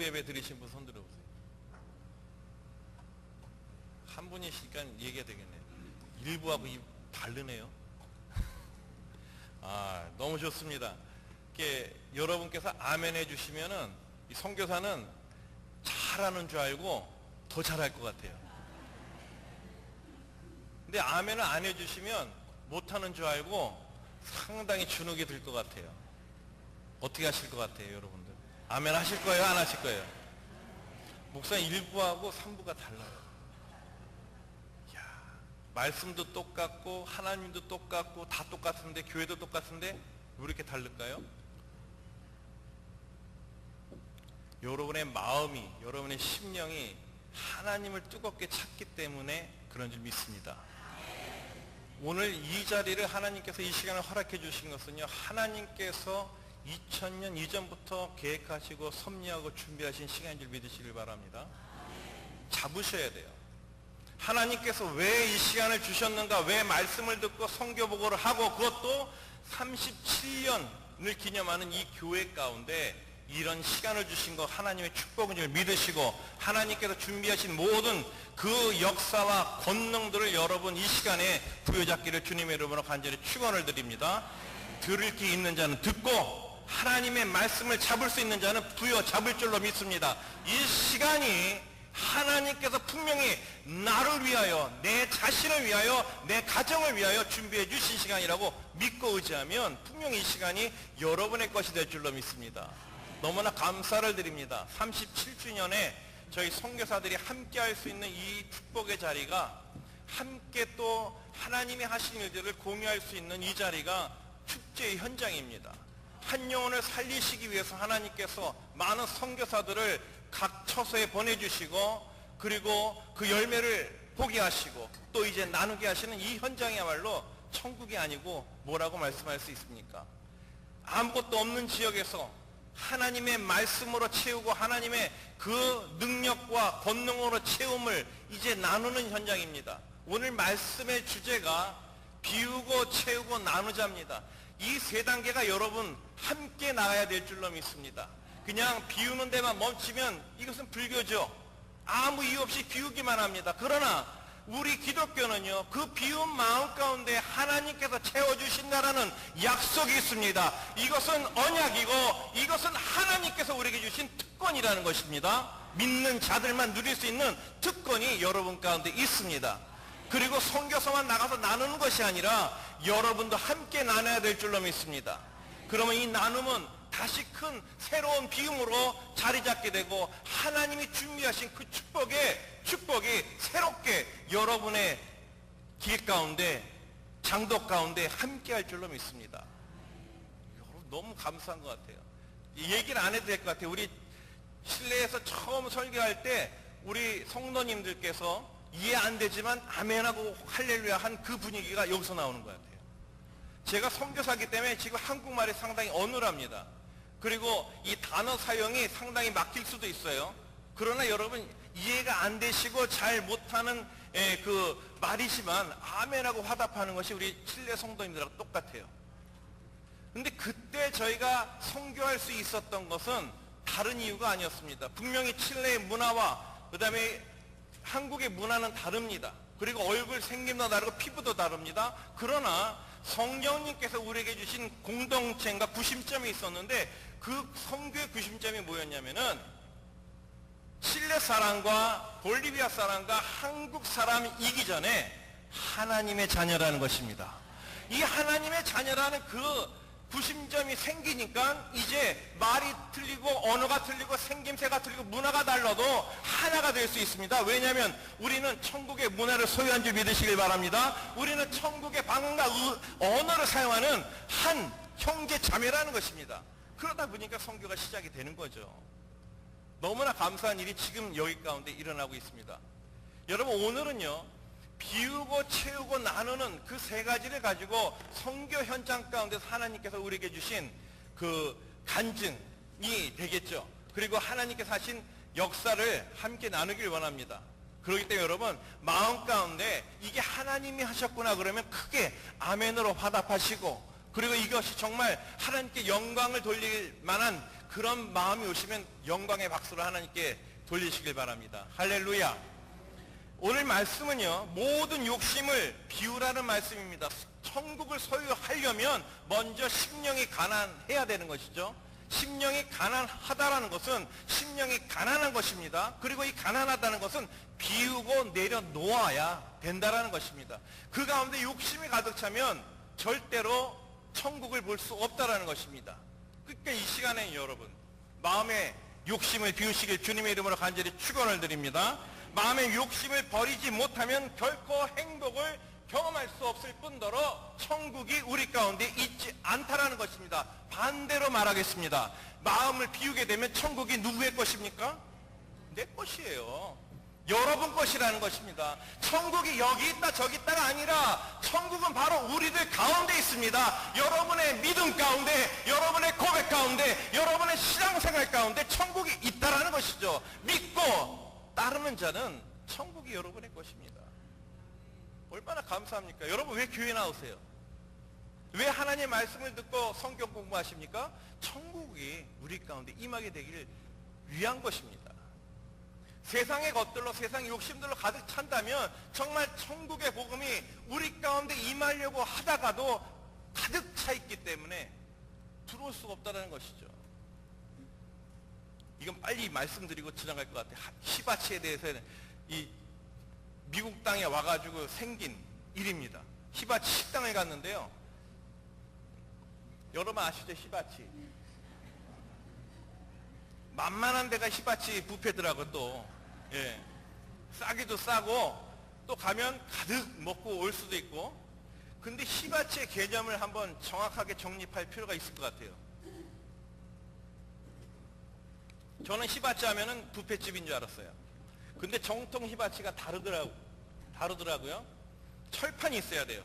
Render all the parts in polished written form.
일부 예배 드리신 분 손 들어보세요. 한 분이시니까 얘기가 되겠네요. 일부하고 다르네요. 너무 좋습니다. 이렇게 여러분께서 아멘 해주시면은 이 선교사는 잘하는 줄 알고 더 잘할 것 같아요. 근데 아멘을 안 해주시면 못하는 줄 알고 상당히 주눅이 들 것 같아요. 어떻게 하실 것 같아요, 여러분들? 아멘 하실 거예요, 안 하실 거예요? 목사님 1부하고 3부가 달라요. 말씀도 똑같고 하나님도 똑같고 다 똑같은데, 교회도 똑같은데 왜 이렇게 다를까요? 여러분의 마음이, 여러분의 심령이 하나님을 뜨겁게 찾기 때문에 그런 줄 믿습니다. 오늘 이 자리를 하나님께서 이 시간을 허락해 주신 것은요, 하나님께서 2000년 이전부터 계획하시고 섭리하고 준비하신 시간인 줄 믿으시길 바랍니다. 잡으셔야 돼요. 하나님께서 왜 이 시간을 주셨는가, 왜 말씀을 듣고 선교 보고를 하고, 그것도 37년을 기념하는 이 교회 가운데 이런 시간을 주신 거 하나님의 축복인 줄 믿으시고, 하나님께서 준비하신 모든 그 역사와 권능들을 여러분 이 시간에 부여잡기를 주님의 이름으로 간절히 축원을 드립니다. 들을 게 있는 자는 듣고 하나님의 말씀을 잡을 수 있는 자는 부여잡을 줄로 믿습니다. 이 시간이 하나님께서 분명히 나를 위하여, 내 자신을 위하여, 내 가정을 위하여 준비해 주신 시간이라고 믿고 의지하면 분명히 이 시간이 여러분의 것이 될 줄로 믿습니다. 너무나 감사를 드립니다. 37주년에 저희 선교사들이 함께 할 수 있는 이 축복의 자리가, 함께 또 하나님이 하신 일들을 공유할 수 있는 이 자리가 축제의 현장입니다. 한 영혼을 살리시기 위해서 하나님께서 많은 선교사들을 각 처소에 보내주시고, 그리고 그 열매를 보게 하시고 또 이제 나누게 하시는 이 현장이야말로 천국이 아니고 뭐라고 말씀할 수 있습니까? 아무것도 없는 지역에서 하나님의 말씀으로 채우고 하나님의 그 능력과 권능으로 채움을 이제 나누는 현장입니다. 오늘 말씀의 주제가 비우고 채우고 나누자입니다. 이 세 단계가 여러분 함께 나가야 될 줄로 믿습니다. 그냥 비우는 데만 멈추면 이것은 불교죠. 아무 이유 없이 비우기만 합니다. 그러나 우리 기독교는요, 그 비운 마음 가운데 하나님께서 채워주신다라는 약속이 있습니다. 이것은 언약이고 이것은 하나님께서 우리에게 주신 특권이라는 것입니다. 믿는 자들만 누릴 수 있는 특권이 여러분 가운데 있습니다. 그리고 선교서만 나가서 나누는 것이 아니라 여러분도 함께 나눠야 될 줄로 믿습니다. 그러면 이 나눔은 다시 큰 새로운 비움으로 자리 잡게 되고 하나님이 준비하신 그 축복이 새롭게 여러분의 길 가운데, 장독 가운데 함께 할 줄로 믿습니다. 여러분 너무 감사한 것 같아요. 얘기를 안 해도 될 것 같아요. 우리 실내에서 처음 설교할 때 우리 성도님들께서 이해 안 되지만 아멘하고 할렐루야 한 그 분위기가 여기서 나오는 것 같아요. 제가 선교사기 때문에 지금 한국말이 상당히 어눌합니다. 그리고 이 단어 사용이 상당히 막힐 수도 있어요. 그러나 여러분 이해가 안 되시고 잘 못하는 그 말이지만 아멘하고 화답하는 것이 우리 칠레 성도님들하고 똑같아요. 근데 그때 저희가 선교할 수 있었던 것은 다른 이유가 아니었습니다. 분명히 칠레의 문화와 그 다음에 한국의 문화는 다릅니다. 그리고 얼굴 생김도 다르고 피부도 다릅니다. 그러나 성령님께서 우리에게 주신 공동체인가 구심점이 있었는데, 그 선교의 구심점이 뭐였냐면은 칠레 사람과 볼리비아 사람과 한국 사람이기 전에 하나님의 자녀라는 것입니다. 이 하나님의 자녀라는 그 구심점이 생기니까 이제 말이 틀리고 언어가 틀리고 생김새가 틀리고 문화가 달라도 하나가 될 수 있습니다. 왜냐하면 우리는 천국의 문화를 소유한 줄 믿으시길 바랍니다. 우리는 천국의 방언과 언어를 사용하는 한 형제 자매라는 것입니다. 그러다 보니까 선교가 시작이 되는 거죠. 너무나 감사한 일이 지금 여기 가운데 일어나고 있습니다. 여러분 오늘은요, 비우고 채우고 나누는 그 세 가지를 가지고 선교 현장 가운데서 하나님께서 우리에게 주신 그 간증이 되겠죠. 그리고 하나님께서 하신 역사를 함께 나누길 원합니다. 그렇기 때문에 여러분 마음 가운데 이게 하나님이 하셨구나 그러면 크게 아멘으로 화답하시고, 그리고 이것이 정말 하나님께 영광을 돌릴 만한 그런 마음이 오시면 영광의 박수를 하나님께 돌리시길 바랍니다. 할렐루야. 오늘 말씀은요, 모든 욕심을 비우라는 말씀입니다. 천국을 소유하려면 먼저 심령이 가난해야 되는 것이죠. 심령이 가난하다라는 것은 심령이 가난한 것입니다. 그리고 이 가난하다는 것은 비우고 내려놓아야 된다라는 것입니다. 그 가운데 욕심이 가득 차면 절대로 천국을 볼 수 없다라는 것입니다. 그러니까 이 시간에 여러분, 마음의 욕심을 비우시길 주님의 이름으로 간절히 축원을 드립니다. 마음의 욕심을 버리지 못하면 결코 행복을 경험할 수 없을 뿐더러 천국이 우리 가운데 있지 않다라는 것입니다. 반대로 말하겠습니다. 마음을 비우게 되면 천국이 누구의 것입니까? 내 것이에요. 여러분 것이라는 것입니다. 천국이 여기 있다 저기 있다가 아니라 천국은 바로 우리들 가운데 있습니다. 여러분의 믿음 가운데, 여러분의 고백 가운데, 여러분의 신앙생활 가운데 천국이 있다라는 것이죠. 믿고 따르는 자는 천국이 여러분의 것입니다. 얼마나 감사합니까? 여러분 왜 교회 나오세요? 왜 하나님의 말씀을 듣고 성경 공부하십니까? 천국이 우리 가운데 임하게 되기를 위한 것입니다. 세상의 것들로, 세상의 욕심들로 가득 찬다면 정말 천국의 복음이 우리 가운데 임하려고 하다가도 가득 차 있기 때문에 들어올 수가 없다는 것이죠. 이건 빨리 말씀드리고 지나갈 것 같아요. 히바치에 대해서는 이 미국 땅에 와가지고 생긴 일입니다. 히바치 식당에 갔는데요. 여러분 아시죠? 히바치. 만만한 데가 히바치 뷔페더라고 또. 예. 싸기도 싸고 또 가면 가득 먹고 올 수도 있고. 근데 히바치의 개념을 한번 정확하게 정립할 필요가 있을 것 같아요. 저는 히바치 하면은 뷔페집인 줄 알았어요. 근데 정통 히바치가 다르더라고요. 철판이 있어야 돼요.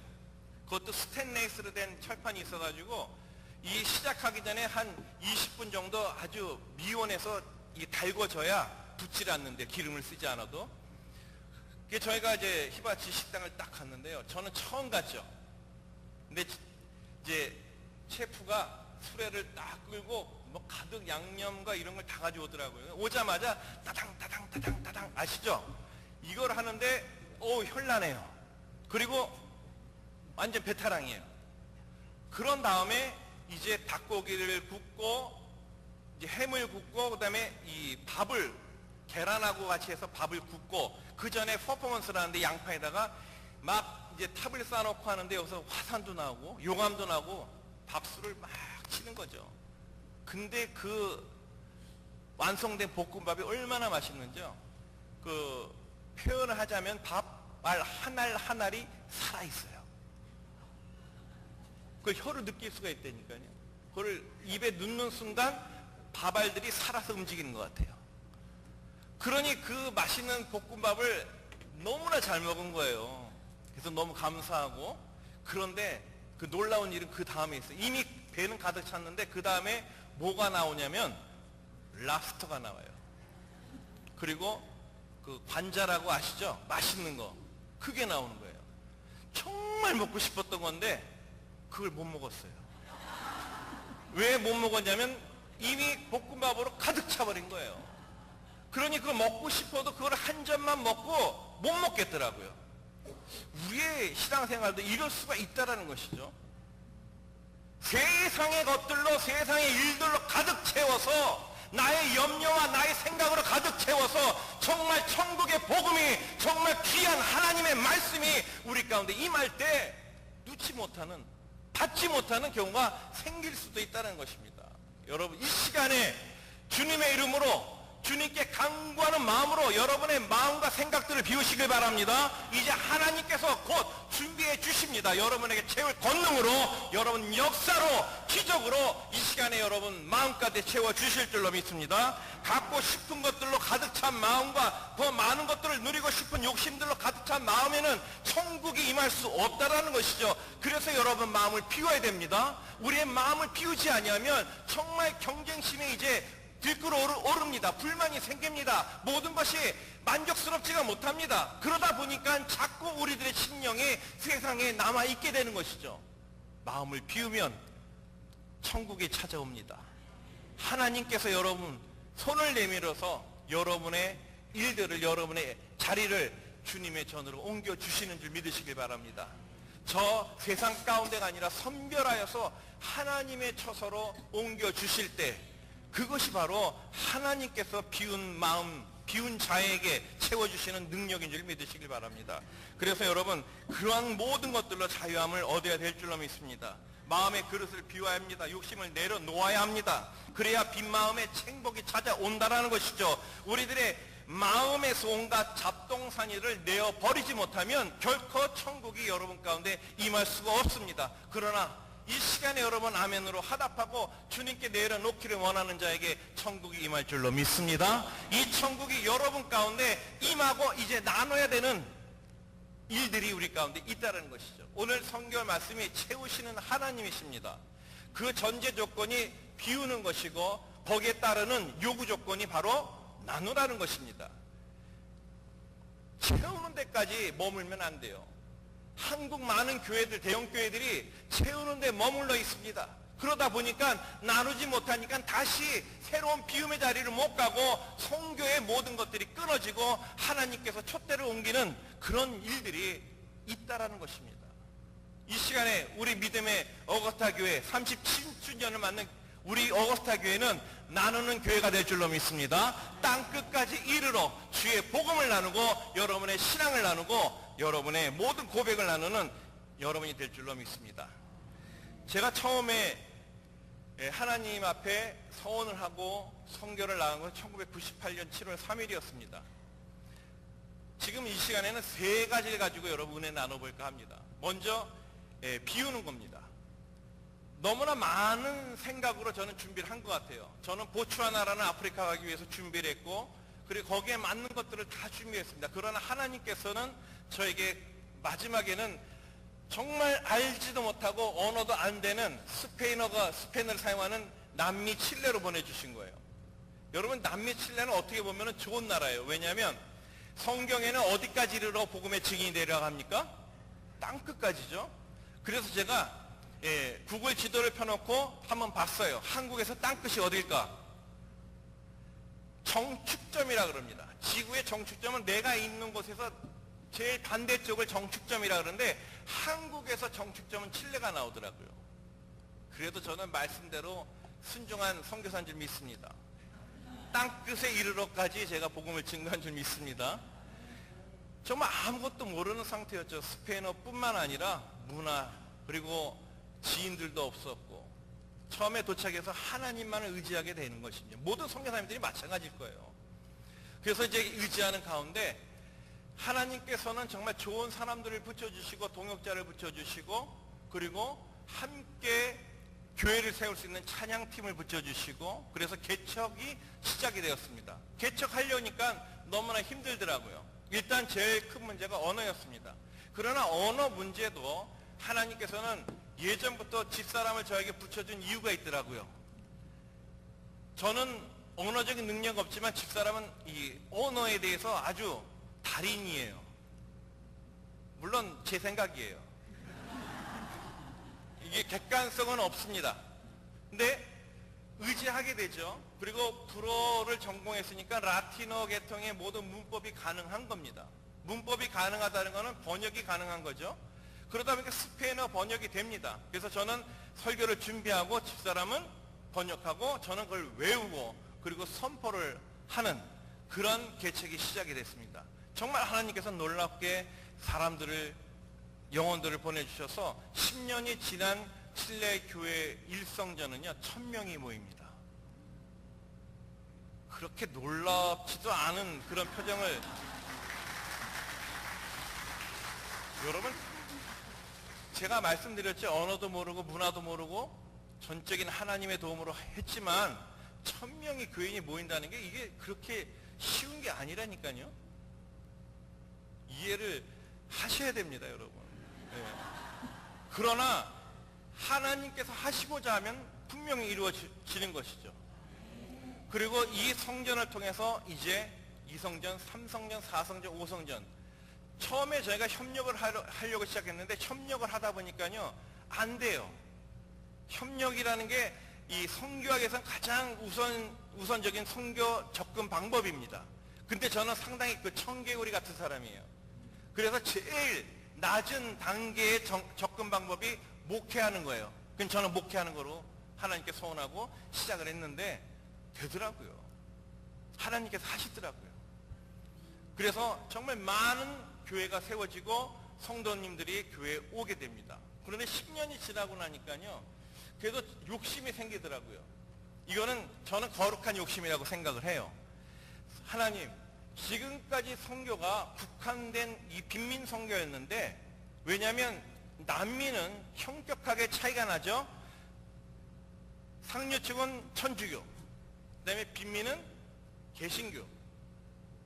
그것도 스테인레스로 된 철판이 있어가지고 이 시작하기 전에 한 20분 정도 아주 미온에서 이게 달궈져야 붙질 않는데, 기름을 쓰지 않아도. 그게 저희가 이제 히바치 식당을 딱 갔는데요. 저는 처음 갔죠. 근데 이제 셰프가 수레를 딱 끌고 뭐 가득 양념과 이런 걸 다 가져오더라고요. 오자마자 따당 아시죠? 이걸 하는데 현란해요. 그리고 완전 배타랑이에요. 그런 다음에 이제 닭고기를 굽고 이제 햄을 굽고 그다음에 이 밥을 계란하고 같이 해서 밥을 굽고, 그 전에 퍼포먼스를 하는데 양파에다가 막 이제 탑을 쌓아놓고 하는데 여기서 화산도 나오고 용암도 나고 박수를 막 치는 거죠. 근데 그 완성된 볶음밥이 얼마나 맛있는지요. 그 표현을 하자면 밥알 한 알 한 알이 살아있어요. 그걸 혀로 느낄 수가 있다니까요. 그걸 입에 넣는 순간 밥알들이 살아서 움직이는 것 같아요. 그러니 그 맛있는 볶음밥을 너무나 잘 먹은 거예요. 그래서 너무 감사하고. 그런데 그 놀라운 일은 그 다음에 있어요. 이미 배는 가득 찼는데 그 다음에 뭐가 나오냐면 랍스터가 나와요. 그리고 그 관자라고 아시죠? 맛있는 거. 그게 나오는 거예요. 정말 먹고 싶었던 건데 그걸 못 먹었어요. 왜 못 먹었냐면 이미 볶음밥으로 가득 차버린 거예요. 그러니 그거 먹고 싶어도 그걸 한 점만 먹고 못 먹겠더라고요. 우리의 신앙생활도 이럴 수가 있다는 것이죠. 세상의 것들로, 세상의 일들로 가득 채워서 나의 염려와 나의 생각으로 가득 채워서 정말 천국의 복음이, 정말 귀한 하나님의 말씀이 우리 가운데 임할 때 놓지 못하는, 받지 못하는 경우가 생길 수도 있다는 것입니다. 여러분 이 시간에 주님의 이름으로 주님께 간구하는 마음으로 여러분의 마음과 생각들을 비우시길 바랍니다. 이제 하나님께서 곧 준비해 주십니다. 여러분에게 채울 권능으로, 여러분 역사로, 기적으로 이 시간에 여러분 마음까지 채워 주실 줄로 믿습니다. 갖고 싶은 것들로 가득 찬 마음과 더 많은 것들을 누리고 싶은 욕심들로 가득 찬 마음에는 천국이 임할 수 없다라는 것이죠. 그래서 여러분 마음을 비워야 됩니다. 우리의 마음을 비우지 아니하면 정말 경쟁심에 이제 들끓어 오릅니다. 불만이 생깁니다. 모든 것이 만족스럽지가 못합니다. 그러다 보니까 자꾸 우리들의 심령이 세상에 남아있게 되는 것이죠. 마음을 비우면 천국이 찾아옵니다. 하나님께서 여러분 손을 내밀어서 여러분의 일들을, 여러분의 자리를 주님의 전으로 옮겨주시는 줄 믿으시길 바랍니다. 저 세상 가운데가 아니라 선별하여서 하나님의 처소로 옮겨주실 때 그것이 바로 하나님께서 비운 마음, 비운 자에게 채워주시는 능력인 줄 믿으시길 바랍니다. 그래서 여러분 그러한 모든 것들로 자유함을 얻어야 될 줄로 믿습니다. 마음의 그릇을 비워야 합니다. 욕심을 내려놓아야 합니다. 그래야 빈 마음에 행복이 찾아온다라는 것이죠. 우리들의 마음에서 온갖 잡동사니를 내어버리지 못하면 결코 천국이 여러분 가운데 임할 수가 없습니다. 그러나 이 시간에 여러분 아멘으로 화답하고 주님께 내려놓기를 원하는 자에게 천국이 임할 줄로 믿습니다. 이 천국이 여러분 가운데 임하고 이제 나눠야 되는 일들이 우리 가운데 있다는 것이죠. 오늘 성경 말씀이 채우시는 하나님이십니다. 그 전제 조건이 비우는 것이고 거기에 따르는 요구 조건이 바로 나누라는 것입니다. 채우는 데까지 머물면 안 돼요. 한국 많은 교회들, 대형 교회들이 채우는 데 머물러 있습니다. 그러다 보니까 나누지 못하니까 다시 새로운 비움의 자리를 못 가고 성교의 모든 것들이 끊어지고 하나님께서 촛대를 옮기는 그런 일들이 있다라는 것입니다. 이 시간에 우리 믿음의 어거스타 교회 37주년을 맞는 우리 어거스타 교회는 나누는 교회가 될 줄로 믿습니다. 땅 끝까지 이르러 주의 복음을 나누고 여러분의 신앙을 나누고 여러분의 모든 고백을 나누는 여러분이 될 줄로 믿습니다. 제가 처음에 하나님 앞에 서원을 하고 선교를 나간 건 1998년 7월 3일이었습니다. 지금 이 시간에는 세 가지를 가지고 여러분에 나눠볼까 합니다. 먼저 비우는 겁니다. 너무나 많은 생각으로 저는 준비를 한 것 같아요. 저는 보츠와나라는 아프리카 가기 위해서 준비를 했고 그리고 거기에 맞는 것들을 다 준비했습니다. 그러나 하나님께서는 저에게 마지막에는 정말 알지도 못하고 언어도 안 되는 스페인어를 사용하는 남미 칠레로 보내주신 거예요. 여러분 남미 칠레는 어떻게 보면 좋은 나라예요. 왜냐하면 성경에는 어디까지 이르러 복음의 증인이 되리라고 합니까? 땅끝까지죠. 그래서 제가 구글 지도를 펴놓고 한번 봤어요. 한국에서 땅끝이 어딜까? 정축점이라 그럽니다. 지구의 정축점은 내가 있는 곳에서 제일 반대쪽을 정축점이라 그러는데 한국에서 정축점은 칠레가 나오더라고요. 그래도 저는 말씀대로 순종한 선교사인 줄 믿습니다. 땅끝에 이르러까지 제가 복음을 증거한 줄 믿습니다. 정말 아무것도 모르는 상태였죠. 스페인어뿐만 아니라 문화 그리고 지인들도 없었고 처음에 도착해서 하나님만을 의지하게 되는 것이죠. 모든 선교사님들이 마찬가지일 거예요. 그래서 이제 의지하는 가운데 하나님께서는 정말 좋은 사람들을 붙여주시고 동역자를 붙여주시고 그리고 함께 교회를 세울 수 있는 찬양팀을 붙여주시고 그래서 개척이 시작이 되었습니다. 개척하려니까 너무나 힘들더라고요. 일단 제일 큰 문제가 언어였습니다. 그러나 언어 문제도 하나님께서는 예전부터 집사람을 저에게 붙여준 이유가 있더라고요. 저는 언어적인 능력 없지만 집사람은 이 언어에 대해서 아주 달인이에요. 물론 제 생각이에요. 이게 객관성은 없습니다. 근데 의지하게 되죠. 그리고 불어를 전공했으니까 라틴어 계통의 모든 문법이 가능한 겁니다. 문법이 가능하다는 것은 번역이 가능한 거죠. 그러다 보니까 스페인어 번역이 됩니다. 그래서 저는 설교를 준비하고 집사람은 번역하고 저는 그걸 외우고 그리고 선포를 하는 그런 개척이 시작이 됐습니다. 정말 하나님께서 놀랍게 사람들을 영혼들을 보내주셔서 10년이 지난 칠레 교회 일성전은요 1000명이 모입니다. 그렇게 놀랍지도 않은 그런 표정을 여러분 제가 말씀드렸죠. 언어도 모르고 문화도 모르고 전적인 하나님의 도움으로 했지만 1000명의 교인이 모인다는 게 이게 그렇게 쉬운 게 아니라니까요. 이해를 하셔야 됩니다, 여러분. 네. 그러나 하나님께서 하시고자 하면 분명히 이루어지는 것이죠. 그리고 이 성전을 통해서 이제 2성전, 3성전, 4성전, 5성전 처음에 저희가 협력을 하려고 시작했는데 협력을 하다 보니까요 안 돼요. 협력이라는 게 이 선교학에서는 가장 우선적인 선교 접근 방법입니다. 근데 저는 상당히 그 청개구리 같은 사람이에요. 그래서 제일 낮은 단계의 접근 방법이 목회하는 거예요. 그럼 저는 목회하는 거로 하나님께 소원하고 시작을 했는데 되더라고요. 하나님께서 하시더라고요. 그래서 정말 많은 교회가 세워지고 성도님들이 교회에 오게 됩니다. 그런데 10년이 지나고 나니까요, 그래도 욕심이 생기더라고요. 이거는 저는 거룩한 욕심이라고 생각을 해요. 하나님, 지금까지 선교가 국한된 이 빈민 선교였는데, 왜냐하면 남미는 현격하게 차이가 나죠. 상류 측은 천주교, 그 다음에 빈민은 개신교.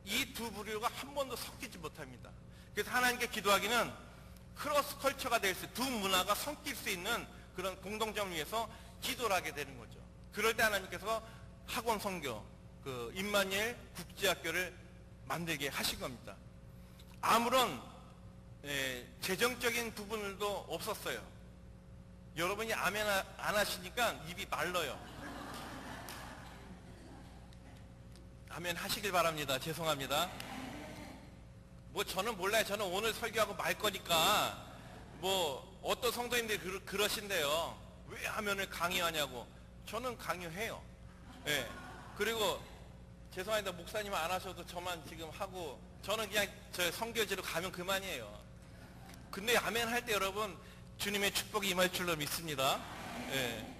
이 두 부류가 한 번도 섞이지 못합니다. 그래서 하나님께 기도하기는 크로스 컬처가 될 수, 두 문화가 섞일 수 있는 그런 공동점을 위해서 기도를 하게 되는 거죠. 그럴 때 하나님께서 학원 선교, 그 임마누엘 국제학교를 만들게 하신 겁니다. 아무런 재정적인 부분들도 없었어요. 여러분이 아멘 안 하시니까 입이 말라요. 아멘 하시길 바랍니다. 죄송합니다. 뭐 저는 몰라요. 저는 오늘 설교하고 말 거니까 뭐 어떤 성도님들이 그러신대요. 왜 아멘을 강요하냐고. 저는 강요해요. 예. 그리고 죄송합니다. 목사님 안 하셔도 저만 지금 하고, 저는 그냥 저 선교지로 가면 그만이에요. 근데 아멘 할 때 여러분 주님의 축복이 임할 줄로 믿습니다. 예.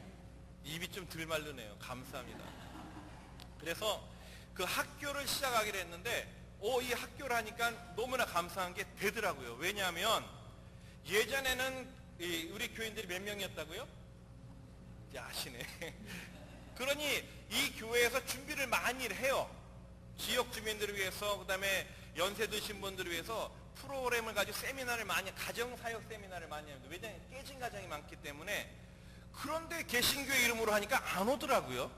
입이 좀 덜 마르네요. 감사합니다. 그래서 그 학교를 시작하기로 했는데 이 학교를 하니까 너무나 감사한 게 되더라고요. 왜냐하면 예전에는 우리 교인들이 몇 명이었다고요? 이제 아시네. 그러니 이 교회에서 준비를 많이 해요. 지역 주민들을 위해서, 그 다음에 연세 드신 분들을 위해서 프로그램을 가지고 세미나를 많이, 가정사역 세미나를 많이 합니다. 왜냐하면 깨진 가정이 많기 때문에. 그런데 개신교의 이름으로 하니까 안 오더라고요.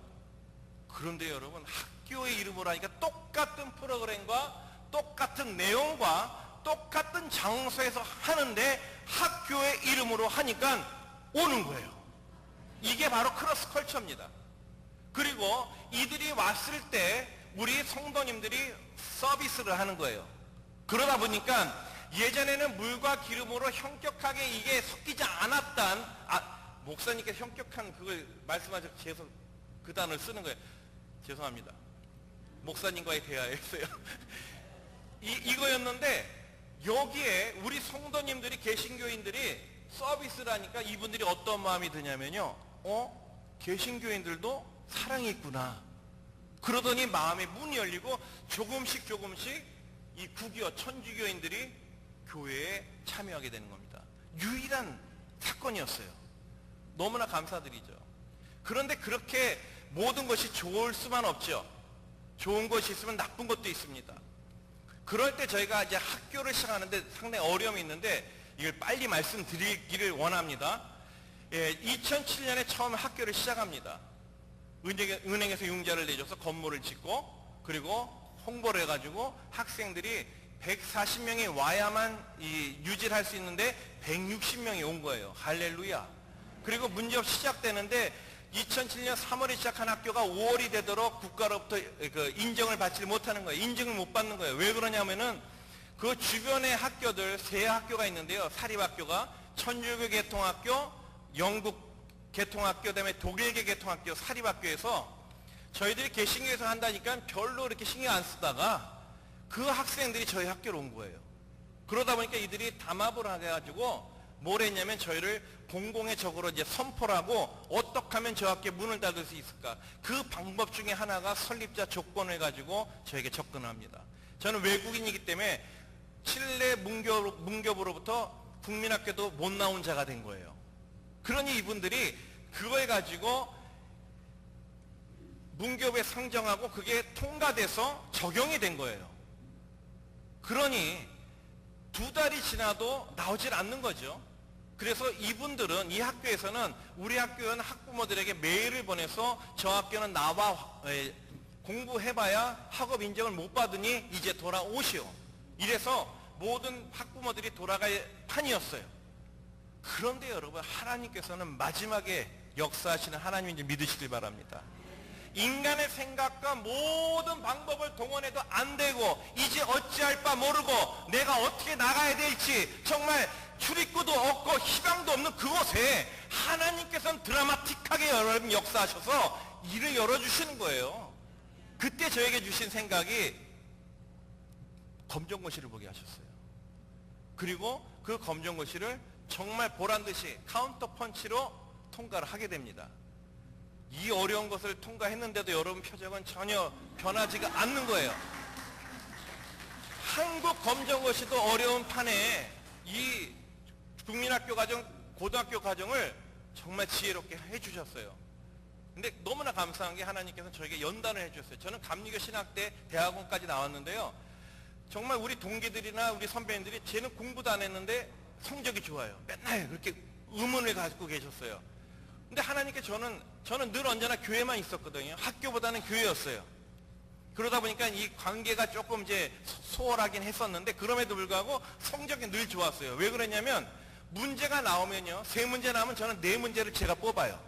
그런데 여러분, 학교의 이름으로 하니까 똑같은 프로그램과 똑같은 내용과 똑같은 장소에서 하는데 학교의 이름으로 하니까 오는 거예요. 이게 바로 크로스 컬처입니다. 그리고 이들이 왔을 때 우리 성도님들이 서비스를 하는 거예요. 그러다 보니까 예전에는 물과 기름으로 현격하게 이게 섞이지 않았단, 목사님께 현격한 그걸 말씀하셔서 계속 그 단어를 쓰는 거예요. 죄송합니다. 목사님과의 대화였어요. 이거였는데 여기에 우리 성도님들이, 개신교인들이 서비스를 하니까 이분들이 어떤 마음이 드냐면요, 개신교인들도 사랑이 있구나. 그러더니 마음의 문이 열리고 조금씩 이 국유와 천주교인들이 교회에 참여하게 되는 겁니다. 유일한 사건이었어요. 너무나 감사드리죠. 그런데 그렇게 모든 것이 좋을 수만 없죠. 좋은 것이 있으면 나쁜 것도 있습니다. 그럴 때 저희가 이제 학교를 시작하는데 상당히 어려움이 있는데 이걸 빨리 말씀드리기를 원합니다. 2007년에 처음 학교를 시작합니다. 은행에서 융자를 내줘서 건물을 짓고, 그리고 홍보를 해가지고 학생들이 140명이 와야만 유지를 할 수 있는데 160명이 온 거예요. 할렐루야. 그리고 문제없이 시작되는데 2007년 3월에 시작한 학교가 5월이 되도록 국가로부터 그 인정을 받지 못하는 거예요. 인증을 못 받는 거예요. 왜 그러냐면은 그 주변의 학교들, 세 학교가 있는데요. 사립학교가 천주교 개통학교, 영국 개통학교, 그다음에 독일계 개통학교, 사립학교에서 저희들이 개신교에서 한다니까 별로 이렇게 신경 안 쓰다가 그 학생들이 저희 학교로 온 거예요. 그러다 보니까 이들이 담합을 해가지고 뭘 했냐면 저희를 공공의 적으로 이제 선포를 하고 어떻게 하면 저 학교에 문을 닫을 수 있을까. 그 방법 중에 하나가 설립자 조건을 가지고 저에게 접근합니다. 저는 외국인이기 때문에 칠레 문교부로부터 국민학교도 못 나온 자가 된 거예요. 그러니 이분들이 그걸 가지고 문교부에 상정하고 그게 통과돼서 적용이 된 거예요. 그러니 2달이 지나도 나오질 않는 거죠. 그래서 이분들은, 이 학교에서는 우리 학교는 학부모들에게 메일을 보내서 저 학교는 나와 공부해봐야 학업 인정을 못 받으니 이제 돌아오시오. 이래서 모든 학부모들이 돌아갈 판이었어요. 그런데 여러분, 하나님께서는 마지막에 역사하시는 하나님인지 믿으시길 바랍니다. 인간의 생각과 모든 방법을 동원해도 안 되고 이제 어찌할 바 모르고 내가 어떻게 나가야 될지 정말 출입구도 없고 희망도 없는 그곳에 하나님께서는 드라마틱하게 여러분 역사하셔서 일을 열어주시는 거예요. 그때 저에게 주신 생각이 검정고시를 보게 하셨어요. 그리고 그 검정고시를 정말 보란듯이 카운터 펀치로 통과를 하게 됩니다. 이 어려운 것을 통과했는데도 여러분 표정은 전혀 변하지가 않는 거예요. 한국 검정고시도 어려운 판에 이 국민학교 과정, 고등학교 과정을 정말 지혜롭게 해주셨어요. 근데 너무나 감사한 게 하나님께서 저에게 연단을 해주셨어요. 저는 감리교 신학대 대학원까지 나왔는데요. 정말 우리 동기들이나 우리 선배님들이 쟤는 공부도 안 했는데 성적이 좋아요. 맨날 그렇게 의문을 가지고 계셨어요. 근데 하나님께 저는 늘 언제나 교회만 있었거든요. 학교보다는 교회였어요. 그러다 보니까 이 관계가 조금 이제 소홀하긴 했었는데 그럼에도 불구하고 성적이 늘 좋았어요. 왜 그러냐면 문제가 나오면요. 3문제 나오면 저는 4문제를 제가 뽑아요.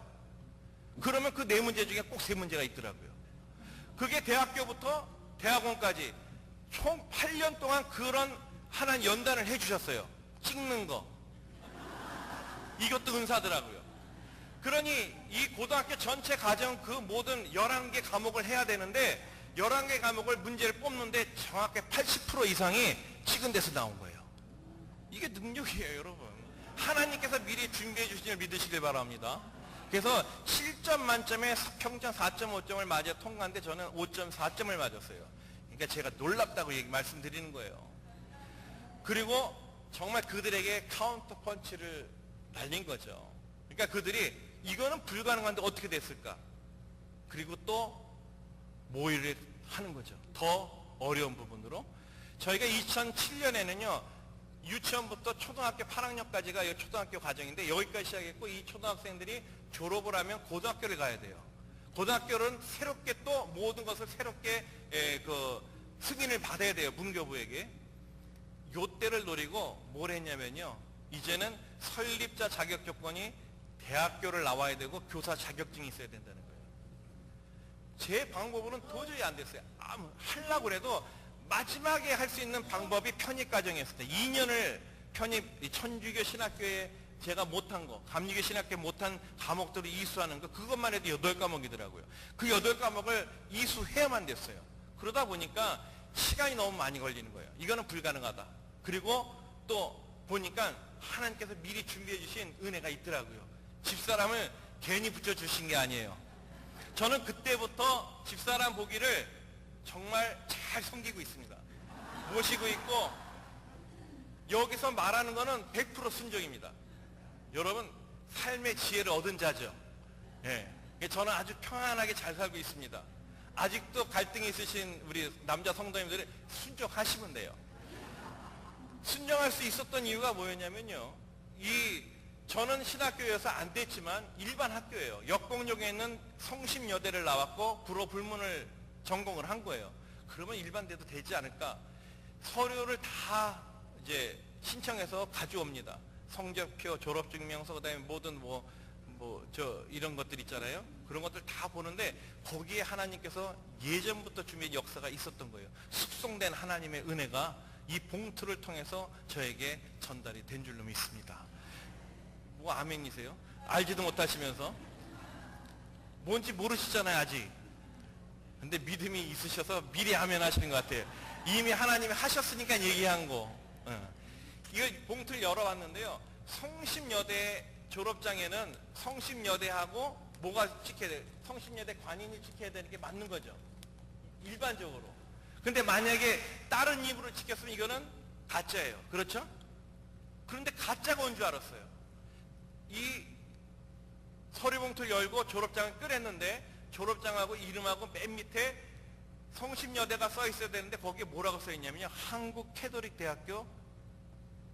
그러면 그 4문제 중에 꼭 3문제가 있더라고요. 그게 대학교부터 대학원까지 총 8년 동안 그런 하나님 연단을 해주셨어요. 찍는 거. 이것도 은사더라고요. 그러니 이 고등학교 전체 과정 그 모든 11개 과목을 해야 되는데 11개 과목을 문제를 뽑는데 정확히 80% 이상이 찍은 데서 나온 거예요. 이게 능력이에요, 여러분. 하나님께서 미리 준비해 주신 줄 믿으시길 바랍니다. 그래서 7점 만점에 평점 4.5점을 맞아 통과한데 저는 5.4점을 맞았어요. 그러니까 제가 놀랍다고 말씀드리는 거예요. 그리고 정말 그들에게 카운터 펀치를 날린 거죠. 그러니까 그들이 이거는 불가능한데 어떻게 됐을까? 그리고 또 모의를 하는 거죠. 더 어려운 부분으로. 저희가 2007년에는요. 유치원부터 초등학교 8학년까지가 이 초등학교 과정인데 여기까지 시작했고 이 초등학생들이 졸업을 하면 고등학교를 가야 돼요. 고등학교는 새롭게 또 모든 것을 새롭게 승인을 받아야 돼요. 문교부에게. 요때를 노리고 뭘 했냐면요. 이제는 설립자 자격 조건이 대학교를 나와야 되고 교사 자격증이 있어야 된다는 거예요. 제 방법으로는 도저히 안 됐어요. 하려고 해도 마지막에 할 수 있는 방법이 편입과정이었어요. 2년을 천주교 신학교에 제가 못한 거, 감리교 신학교에 못한 과목들을 이수하는 거, 그것만 해도 8과목이더라고요. 그 8과목을 이수해야만 됐어요. 그러다 보니까 시간이 너무 많이 걸리는 거예요. 이거는 불가능하다. 그리고 또 보니까 하나님께서 미리 준비해 주신 은혜가 있더라고요. 집사람을 괜히 붙여주신 게 아니에요. 저는 그때부터 집사람 보기를 정말 잘 섬기고 있습니다. 모시고 있고 여기서 말하는 거는 100% 순종입니다. 여러분 삶의 지혜를 얻은 자죠. 예. 저는 아주 평안하게 잘 살고 있습니다. 아직도 갈등이 있으신 우리 남자 성도님들이 순종하시면 돼요. 순종할 수 있었던 이유가 뭐였냐면요. 저는 신학교여서 안 됐지만 일반 학교예요. 역공역에 있는 성심여대를 나왔고 불어불문을 전공을 한 거예요. 그러면 일반대도 되지 않을까? 서류를 다 이제 신청해서 가져옵니다. 성적표, 졸업증명서, 그다음에 모든 이런 것들 있잖아요. 그런 것들 다 보는데 거기에 하나님께서 예전부터 준비한 역사가 있었던 거예요. 숙성된 하나님의 은혜가 이 봉투를 통해서 저에게 전달이 된 줄로 믿습니다. 아멘이세요? 알지도 못하시면서 뭔지 모르시잖아요 아직. 근데 믿음이 있으셔서 미리 아멘 하시는 것 같아요. 이미 하나님이 하셨으니까 얘기한 거. 이거 봉투를 열어봤는데요. 성심여대 졸업장에는 성심여대하고 뭐가 찍혀야 돼요? 성심여대 관인이 찍혀야 되는 게 맞는 거죠. 일반적으로. 근데 만약에 다른 이름으로 찍혔으면 이거는 가짜예요. 그렇죠? 그런데 가짜가 온 줄 알았어요. 이 서류봉투를 열고 졸업장을 꺼냈는데 졸업장하고 이름하고 맨 밑에 성심여대가 써 있어야 되는데 거기에 뭐라고 써 있냐면요. 한국캐톨릭대학교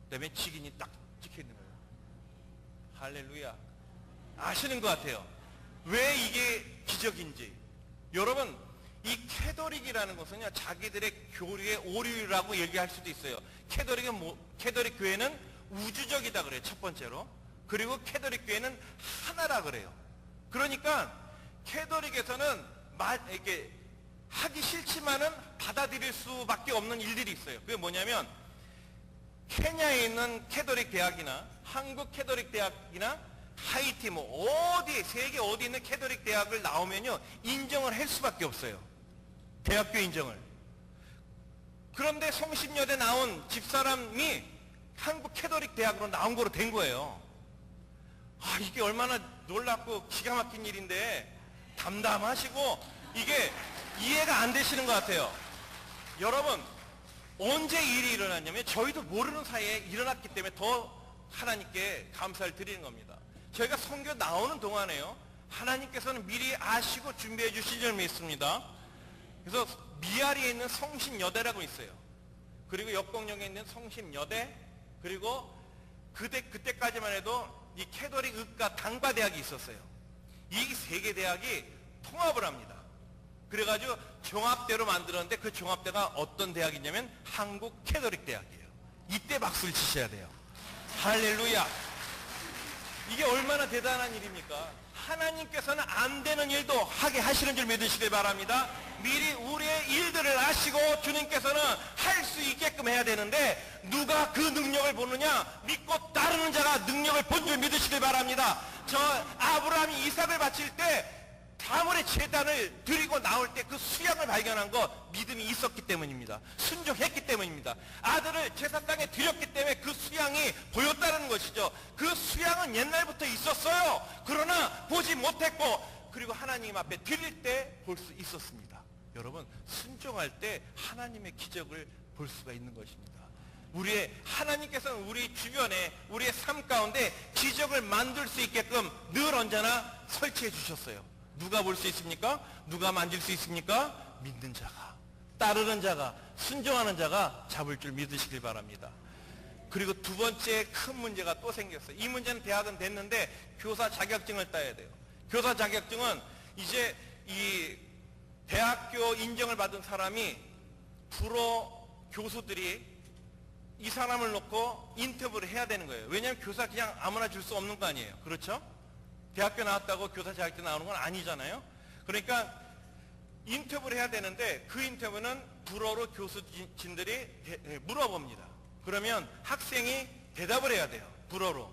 그다음에 직인이 딱 찍혀 있는 거예요. 할렐루야. 아시는 것 같아요. 왜 이게 기적인지. 여러분 이 캐톨릭이라는 것은요. 자기들의 교리의 오류라고 얘기할 수도 있어요. 캐톨릭 교회는 우주적이다 그래요. 첫 번째로. 그리고 캐톨릭 교회는 하나라 그래요. 그러니까 캐톨릭에서는 이렇게 하기 싫지만은 받아들일 수밖에 없는 일들이 있어요. 그게 뭐냐면 케냐에 있는 캐톨릭 대학이나 한국 캐톨릭 대학이나 하이티 어디 세계 어디 있는 캐톨릭 대학을 나오면요 인정을 할 수밖에 없어요. 대학교 인정을. 그런데 성신여대 나온 집사람이 한국 캐톨릭 대학으로 나온 거로 된 거예요. 이게 얼마나 놀랍고 기가 막힌 일인데 담담하시고 이게 이해가 안 되시는 것 같아요. 여러분, 언제 일이 일어났냐면 저희도 모르는 사이에 일어났기 때문에 더 하나님께 감사를 드리는 겁니다. 저희가 선교 나오는 동안에요, 하나님께서는 미리 아시고 준비해 주신 줄 믿습니다. 그래서 미아리에 있는 성신여대라고 있어요. 그리고 역곡역에 있는 성신여대, 그리고 그때까지만 해도 이 캐톨릭 의과 단과대학이 있었어요. 이 세 개 대학이 통합을 합니다. 그래가지고 종합대로 만들었는데 그 종합대가 어떤 대학이냐면 한국 캐톨릭 대학이에요. 이때 박수를 치셔야 돼요. 할렐루야. 이게 얼마나 대단한 일입니까? 하나님께서는 안 되는 일도 하게 하시는 줄 믿으시길 바랍니다. 미리 우리의 일들을 아시고 주님께서는 할 수 있게끔 해야 되는데 누가 그 능력을 보느냐? 믿고 따르는 자가 능력을 본 줄 믿으시길 바랍니다. 저 아브라함이 이삭을 바칠 때 다물의 제단을 드리고 나올 때 그 수양을 발견한 거 믿음이 있었기 때문입니다. 순종했기 때문입니다. 아들을 제사상에 드렸기 때문에 그 수양이 보였다는 것이죠. 그 수양은 옛날부터 있었어요. 그러나 보지 못했고 그리고 하나님 앞에 드릴 때 볼 수 있었습니다. 여러분, 순종할 때 하나님의 기적을 볼 수가 있는 것입니다. 하나님께서는 우리 주변에 우리의 삶 가운데 기적을 만들 수 있게끔 늘 언제나 설치해 주셨어요. 누가 볼 수 있습니까? 누가 만질 수 있습니까? 믿는 자가, 따르는 자가, 순종하는 자가 잡을 줄 믿으시길 바랍니다. 그리고 두 번째 큰 문제가 또 생겼어요. 이 문제는 대학은 됐는데 교사 자격증을 따야 돼요. 교사 자격증은 이제 이 대학교 인정을 받은 사람이 불어 교수들이 이 사람을 놓고 인터뷰를 해야 되는 거예요. 왜냐하면 교사 그냥 아무나 줄 수 없는 거 아니에요. 그렇죠? 대학교 나왔다고 교사 자격증 나오는 건 아니잖아요. 그러니까 인터뷰를 해야 되는데 그 인터뷰는 불어로 교수진들이 물어봅니다. 그러면 학생이 대답을 해야 돼요. 불어로.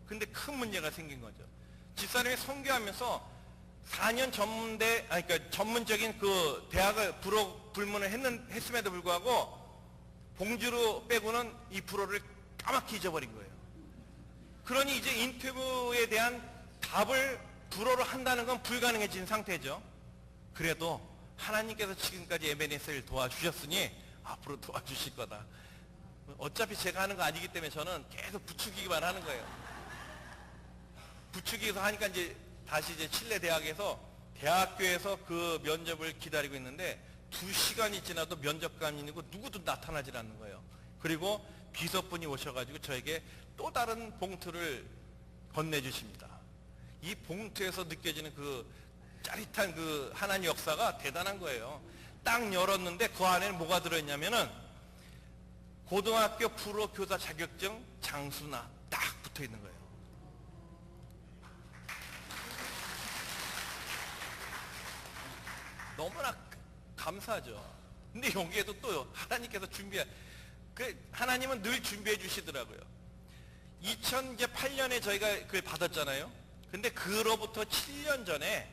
근데 큰 문제가 생긴 거죠. 집사람이 선교하면서 4년 그러니까 전문적인 그 대학을 불어 불문을 했음에도 불구하고 봉주로 빼고는 이 불어를 까맣게 잊어버린 거예요. 그러니 이제 인터뷰에 대한 답을 불어로 한다는 건 불가능해진 상태죠. 그래도 하나님께서 지금까지 에베네셀을 도와주셨으니 앞으로 도와주실 거다. 어차피 제가 하는 거 아니기 때문에 저는 계속 부추기기만 하는 거예요. 부추기기서 하니까 이제 다시 이제 칠레 대학에서 대학교에서 그 면접을 기다리고 있는데 2시간이 지나도 면접관이고 누구도 나타나질 않는 거예요. 그리고 비서분이 오셔가지고 저에게 또 다른 봉투를 건네주십니다. 이 봉투에서 느껴지는 그 짜릿한 그 하나님 역사가 대단한 거예요. 딱 열었는데 그 안에는 뭐가 들어있냐면은 고등학교 불어 교사 자격증 장수나 딱 붙어 있는 거예요. 너무나 감사하죠. 근데 여기에도 또 하나님께서 하나님은 늘 준비해 주시더라고요. 2008년에 저희가 그걸 받았잖아요. 근데 그로부터 7년 전에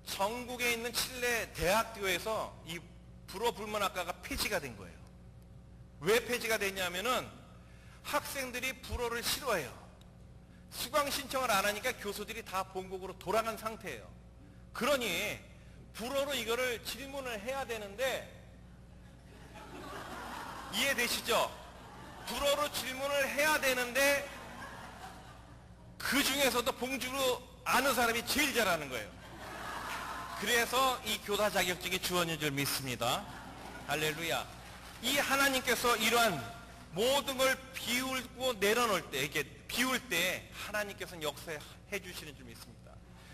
전국에 있는 칠레 대학교에서 이 불어 불문학과가 폐지가 된 거예요. 왜 폐지가 됐냐면은 학생들이 불어를 싫어해요. 수강 신청을 안 하니까 교수들이 다 본국으로 돌아간 상태예요. 그러니 불어로 이거를 질문을 해야 되는데 이해되시죠? 불어로 질문을 해야 되는데 그 중에서도 봉주로 아는 사람이 제일 잘하는 거예요. 그래서 이 교사 자격증이 주어진 줄 믿습니다. 할렐루야. 이 하나님께서 이러한 모든 걸 비우고 내려놓을 때, 이렇게 비울 때 하나님께서는 역사해 주시는 줄 믿습니다.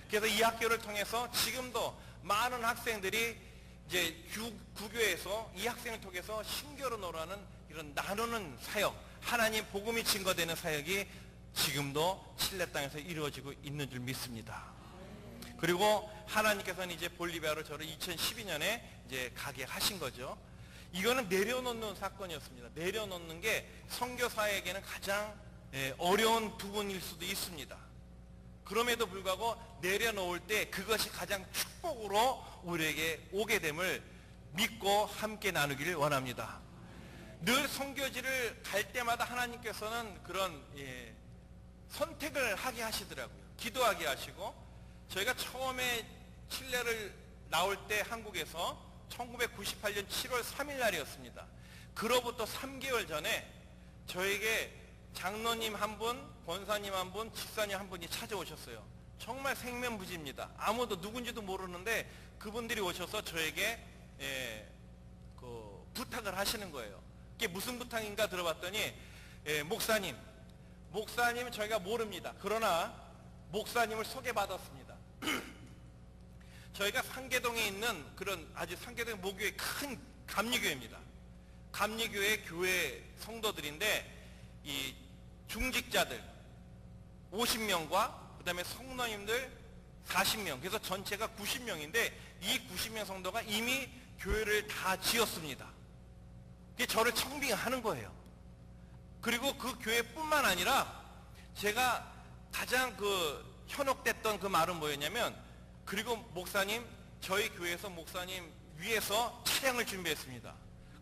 그래서 이 학교를 통해서 지금도 많은 학생들이 이제 구교에서 이 학생을 통해서 신교로 놀아는 이런 나누는 사역, 하나님 복음이 증거되는 사역이 지금도 칠레 땅에서 이루어지고 있는 줄 믿습니다. 그리고 하나님께서는 이제 볼리비아로 저를 2012년에 이제 가게 하신 거죠. 이거는 내려놓는 사건이었습니다. 내려놓는 게 선교사에게는 가장 어려운 부분일 수도 있습니다. 그럼에도 불구하고 내려놓을 때 그것이 가장 축복으로 우리에게 오게 됨을 믿고 함께 나누기를 원합니다. 늘 선교지를 갈 때마다 하나님께서는 그런 선택을 하게 하시더라고요. 기도하게 하시고, 저희가 처음에 칠레를 나올 때 한국에서 1998년 7월 3일 날이었습니다. 그로부터 3개월 전에 저에게 장로님 한 분, 권사님 한 분, 집사님 한 분이 찾아오셨어요. 정말 생면부지입니다. 아무도 누군지도 모르는데 그분들이 오셔서 저에게 부탁을 하시는 거예요. 그게 무슨 부탁인가 들어봤더니, 목사님 저희가 모릅니다. 그러나 목사님을 소개받았습니다. 저희가 상계동에 있는 그런 아주 상계동 모교회 큰 감리교회입니다. 감리교회 교회 성도들인데 이 중직자들 50명과 그 다음에 성도님들 40명, 그래서 전체가 90명인데 이 90명 성도가 이미 교회를 다 지었습니다. 그게 저를 청빙하는 거예요. 그리고 그 교회뿐만 아니라 제가 가장 현혹됐던 그 말은 뭐였냐면, 그리고 목사님, 저희 교회에서 목사님 위해서 차량을 준비했습니다.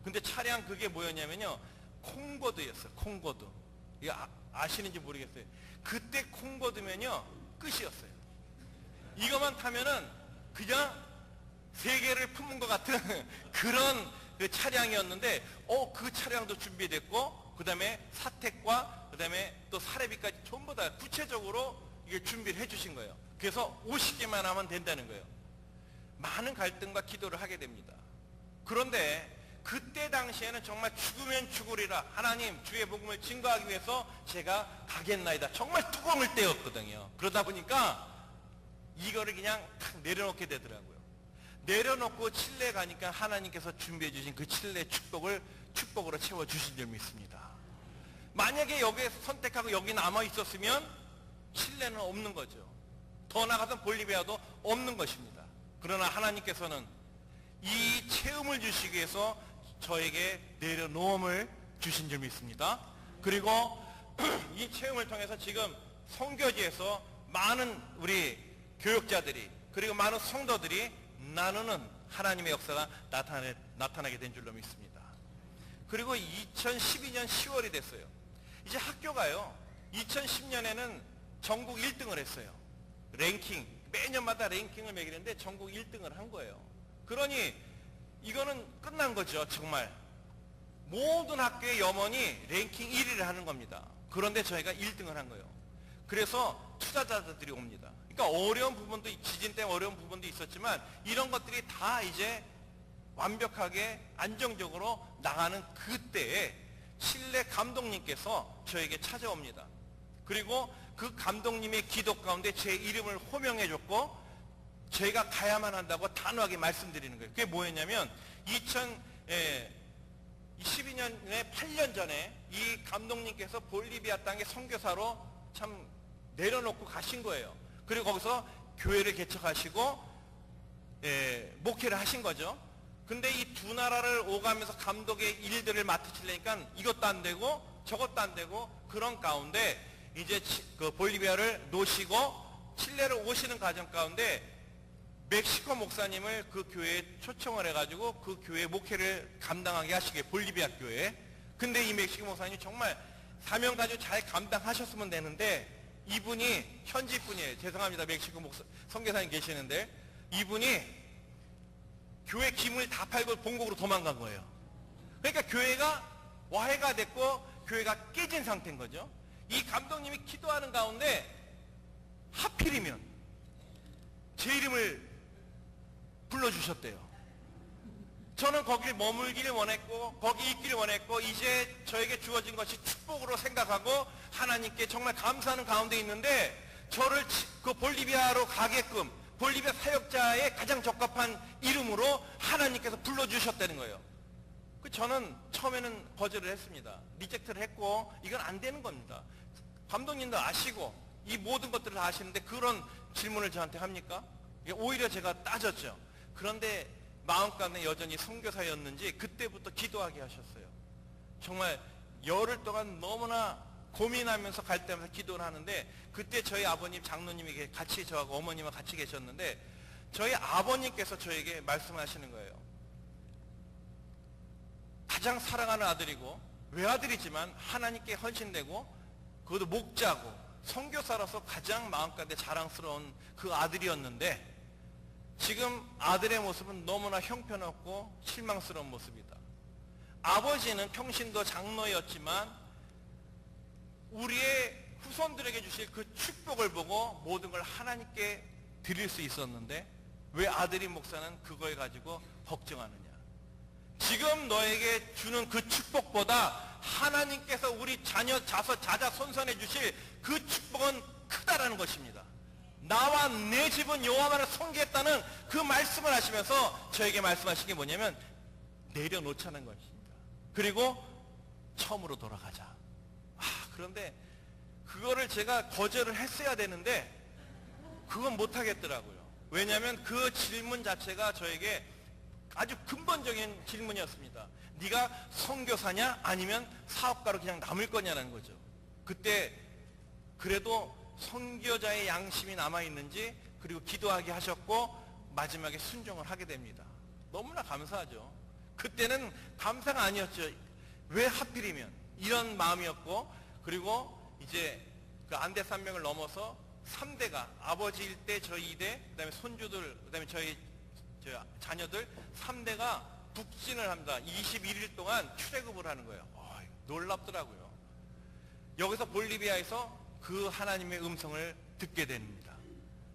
근데 차량 그게 뭐였냐면요, 콩고드였어요. 콩고드. 이거 아시는지 모르겠어요. 그때 콩고드면요 끝이었어요. 이것만 타면은 그냥 세계를 품은 것 같은 그런 그 차량이었는데, 그 차량도 준비됐고, 그 다음에 사택과 그 다음에 또 사례비까지 전부 다 구체적으로 이게 준비를 해주신 거예요. 그래서 50개만 하면 된다는 거예요. 많은 갈등과 기도를 하게 됩니다. 그런데 그때 당시에는 정말 죽으면 죽으리라, 하나님 주의 복음을 증거하기 위해서 제가 가겠나이다, 정말 뚜껑을 떼었거든요. 그러다 보니까 이거를 그냥 탁 내려놓게 되더라고요. 내려놓고 칠레 가니까 하나님께서 준비해 주신 그 칠레 축복으로 채워주신 점이 있습니다. 만약에 여기에 선택하고 여기 남아 있었으면 칠레는 없는 거죠. 더 나아가서 볼리비아도 없는 것입니다. 그러나 하나님께서는 이 체험을 주시기 위해서 저에게 내려놓음을 주신 점이 있습니다. 그리고 이 체험을 통해서 지금 선교지에서 많은 우리 교육자들이, 그리고 많은 성도들이 나누는 하나님의 역사가 나타나게 된 줄로 믿습니다. 그리고 2012년 10월이 됐어요. 이제 학교가요, 2010년에는 전국 1등을 했어요. 랭킹, 매년마다 랭킹을 매기는데 전국 1등을 한 거예요. 그러니 이거는 끝난 거죠. 정말 모든 학교의 염원이 랭킹 1위를 하는 겁니다. 그런데 저희가 1등을 한 거예요. 그래서 투자자들이 옵니다. 그러니까 어려운 부분도, 지진 때문에 어려운 부분도 있었지만 이런 것들이 다 이제 완벽하게 안정적으로 나가는 그때에 칠레 감독님께서 저에게 찾아옵니다. 그리고 그 감독님의 기도 가운데 제 이름을 호명해 줬고 제가 가야만 한다고 단호하게 말씀드리는 거예요. 그게 뭐였냐면 2012년에 8년 전에 이 감독님께서 볼리비아 땅에 선교사로 참 내려놓고 가신 거예요. 그리고 거기서 교회를 개척하시고 목회를 하신 거죠. 근데 이 두 나라를 오가면서 감독의 일들을 맡으시려니까 이것도 안 되고 저것도 안 되고, 그런 가운데 이제 그 볼리비아를 놓으시고 칠레로 오시는 과정 가운데 멕시코 목사님을 그 교회에 초청을 해가지고 그 교회 목회를 감당하게 하시게, 볼리비아 교회. 근데 이 멕시코 목사님이 정말 사명 가지고 잘 감당하셨으면 되는데, 이분이 현지 분이에요. 죄송합니다. 멕시코 선교사님 계시는데 이분이 교회 기물을 다 팔고 본국으로 도망간 거예요. 그러니까 교회가 와해가 됐고 교회가 깨진 상태인 거죠. 이 감독님이 기도하는 가운데 하필이면 제 이름을 불러주셨대요. 저는 거기를 머물기를 원했고 거기 있기를 원했고 이제 저에게 주어진 것이 축복으로 생각하고 하나님께 정말 감사하는 가운데 있는데, 저를 그 볼리비아로 가게끔 볼리비아 사역자의 가장 적합한 이름으로 하나님께서 불러주셨다는 거예요. 저는 처음에는 거절을 했습니다. 리젝트를 했고 이건 안 되는 겁니다. 감독님도 아시고 이 모든 것들을 다 아시는데 그런 질문을 저한테 합니까? 오히려 제가 따졌죠. 그런데 마음 가운데 여전히 선교사였는지 그때부터 기도하게 하셨어요. 정말 열흘 동안 너무나 고민하면서 갈 때마다 기도를 하는데, 그때 저희 아버님 장로님이 같이, 저하고 어머님과 같이 계셨는데, 저희 아버님께서 저에게 말씀하시는 거예요. 가장 사랑하는 아들이고 외아들이지만 하나님께 헌신되고, 그것도 목자고 선교사로서 가장 마음가운데 자랑스러운 그 아들이었는데, 지금 아들의 모습은 너무나 형편없고 실망스러운 모습이다. 아버지는 평신도 장로였지만 우리의 후손들에게 주실 그 축복을 보고 모든 걸 하나님께 드릴 수 있었는데 왜 아들이 목사는 그걸 가지고 걱정하느냐. 지금 너에게 주는 그 축복보다 하나님께서 우리 자자손손해 주실 그 축복은 크다라는 것입니다. 나와 내 집은 여호와만을 섬기겠다는 그 말씀을 하시면서 저에게 말씀하신 게 뭐냐면 내려놓자는 것입니다. 그리고 처음으로 돌아가자. 그런데 그거를 제가 거절을 했어야 되는데 그건 못하겠더라고요. 왜냐하면 그 질문 자체가 저에게 아주 근본적인 질문이었습니다. 네가 선교사냐 아니면 사업가로 그냥 남을 거냐라는 거죠. 그때 그래도 선교자의 양심이 남아있는지, 그리고 기도하게 하셨고 마지막에 순종을 하게 됩니다. 너무나 감사하죠. 그때는 감사가 아니었죠. 왜 하필이면 이런 마음이었고, 그리고 이제 그 안대 3명을 넘어서 3대가 아버지 1대, 저희 2대, 그 다음에 손주들, 그 다음에 저희 자녀들 3대가 북진을 합니다. 21일 동안 출애굽을 하는 거예요. 놀랍더라고요. 여기서 볼리비아에서 그 하나님의 음성을 듣게 됩니다.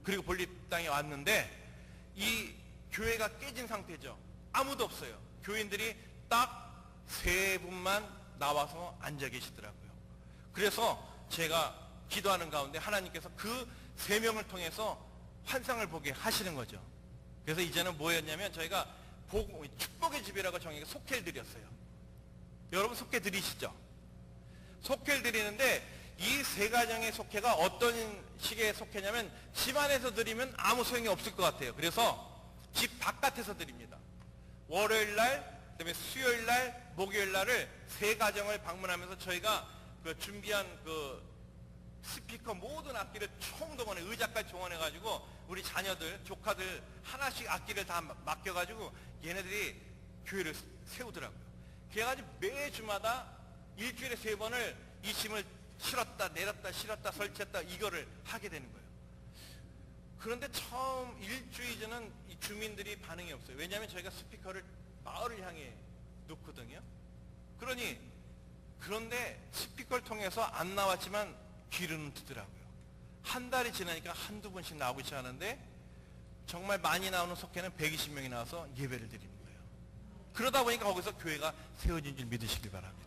그리고 볼리비아 땅에 왔는데 이 교회가 깨진 상태죠. 아무도 없어요. 교인들이 딱 3분만 나와서 앉아 계시더라고요. 그래서 제가 기도하는 가운데 하나님께서 그 3명을 통해서 환상을 보게 하시는 거죠. 그래서 이제는 뭐였냐면 저희가 축복의 집이라고 정해서 속회를 드렸어요. 여러분 속회 드리시죠? 속회를 드리는데 이 3가정의 속회가 어떤 식의 속회냐면 집 안에서 드리면 아무 소용이 없을 것 같아요. 그래서 집 바깥에서 드립니다. 월요일날, 그다음에 수요일날, 목요일날을 3가정을 방문하면서 저희가 그 준비한 그 스피커 모든 악기를 총동원해, 의자까지 동원해가지고 우리 자녀들, 조카들 하나씩 악기를 다 맡겨가지고 얘네들이 교회를 세우더라고요. 그래가지고 매주마다 일주일에 3번을 이 짐을 실었다 내렸다 실었다 설치했다 이거를 하게 되는 거예요. 그런데 처음 일주일 전은 이 주민들이 반응이 없어요. 왜냐하면 저희가 스피커를 마을을 향해 놓거든요. 그런데 스피커를 통해서 안 나왔지만 귀로는 듣더라고요. 한 달이 지나니까 한두 번씩 나오기 시작하는데 정말 많이 나오는 속회는 120명이 나와서 예배를 드리는 거예요. 그러다 보니까 거기서 교회가 세워진 줄 믿으시길 바랍니다.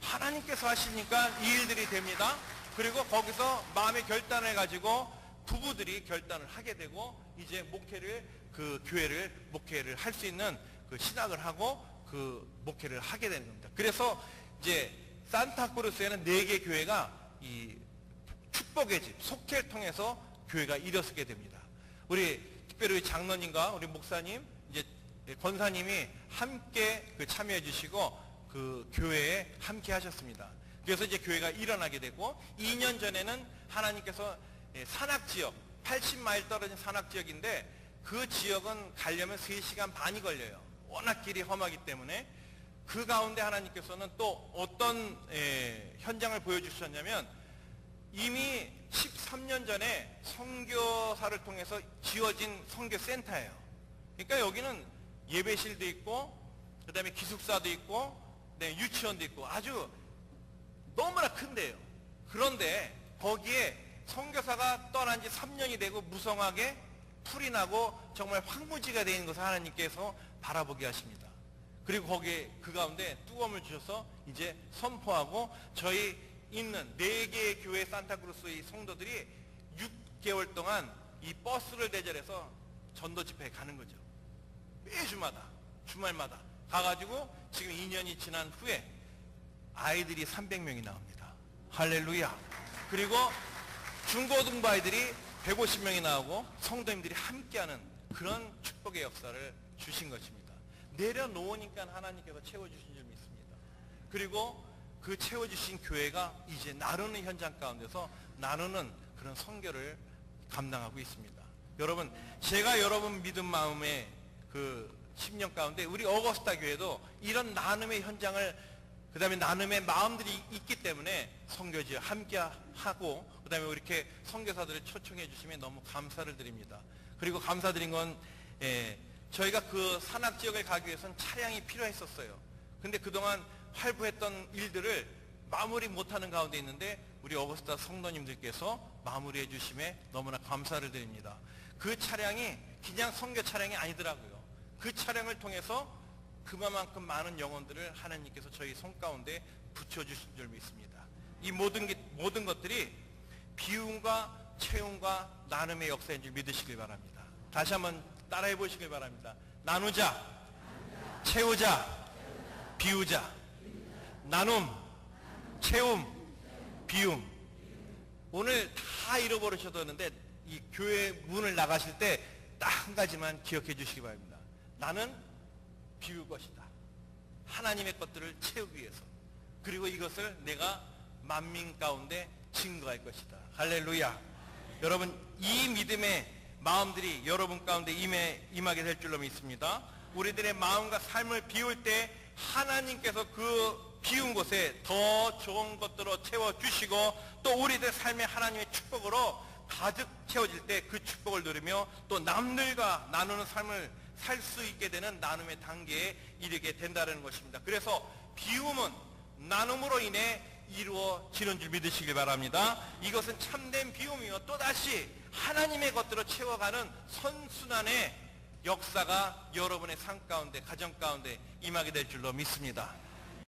하나님께서 하시니까 이 일들이 됩니다. 그리고 거기서 마음의 결단을 해가지고 부부들이 결단을 하게 되고 이제 교회를 목회를 할 수 있는 그 신학을 하고 그 목회를 하게 되는 겁니다. 그래서 이제 산타크루스에는 4개 교회가 이 축복의 집, 속회를 통해서 교회가 일어서게 됩니다. 우리 특별히 장로님과 우리 목사님, 이제 권사님이 함께 참여해 주시고 그 교회에 함께 하셨습니다. 그래서 이제 교회가 일어나게 되고 2년 전에는 하나님께서 산악지역, 80마일 떨어진 산악지역인데 그 지역은 가려면 3시간 반이 걸려요. 워낙 길이 험하기 때문에. 그 가운데 하나님께서는 또 어떤 현장을 보여주셨냐면 이미 13년 전에 선교사를 통해서 지어진 선교센터예요. 그러니까 여기는 예배실도 있고 그 다음에 기숙사도 있고 유치원도 있고 아주 너무나 큰데요. 그런데 거기에 선교사가 떠난 지 3년이 되고 무성하게 풀이 나고 정말 황무지가 되어 있는 것을 하나님께서 바라보게 하십니다. 그리고 거기에 그 가운데 뚜껑을 주셔서 이제 선포하고 저희 있는 4개의 교회 산타크루스의 성도들이 6개월 동안 이 버스를 대절해서 전도 집회에 가는 거죠. 매주마다 주말마다 가가지고 지금 2년이 지난 후에 아이들이 300명이 나옵니다. 할렐루야. 그리고 중고등부 아이들이 150명이 나오고 성도님들이 함께하는 그런 축복의 역사를 주신 것입니다. 내려놓으니까 하나님께서 채워주신 줄 믿습니다. 그리고 그 채워주신 교회가 이제 나누는 현장 가운데서 나누는 그런 선교를 감당하고 있습니다. 여러분, 제가 여러분 믿음 마음의 그 10년 가운데 우리 어거스타 교회도 이런 나눔의 현장을, 그 다음에 나눔의 마음들이 있기 때문에 선교지 함께 하고, 그 다음에 이렇게 선교사들을 초청해 주시면 너무 감사를 드립니다. 그리고 감사드린 건 저희가 그 산악 지역을 가기 위해서는 차량이 필요했었어요. 근데 그동안 활보했던 일들을 마무리 못하는 가운데 있는데 우리 어거스타 성도님들께서 마무리해 주심에 너무나 감사를 드립니다. 그 차량이 그냥 선교 차량이 아니더라고요. 그 차량을 통해서 그만큼 많은 영혼들을 하나님께서 저희 손 가운데 붙여주신 줄 믿습니다. 이 모든 것들이 비움과 채움과 나눔의 역사인 줄 믿으시길 바랍니다. 다시 한번 따라해 보시길 바랍니다. 나누자, 채우자, 비우자. 나눔, 채움, 비움. 오늘 다 잃어버리셔도 되는데 이 교회 문을 나가실 때 딱 한 가지만 기억해 주시기 바랍니다. 나는 비울 것이다. 하나님의 것들을 채우기 위해서. 그리고 이것을 내가 만민 가운데 증거할 것이다. 할렐루야. 여러분, 이 믿음의 마음들이 여러분 가운데 임하게 될 줄로 믿습니다. 우리들의 마음과 삶을 비울 때 하나님께서 그 비운 곳에 더 좋은 것들로 채워주시고, 또 우리들 삶의 하나님의 축복으로 가득 채워질 때 그 축복을 누리며 또 남들과 나누는 삶을 살 수 있게 되는 나눔의 단계에 이르게 된다는 것입니다. 그래서 비움은 나눔으로 인해 이루어지는 줄 믿으시길 바랍니다. 이것은 참된 비움이요, 또다시 하나님의 것들로 채워가는 선순환의 역사가 여러분의 삶 가운데, 가정 가운데 임하게 될 줄로 믿습니다.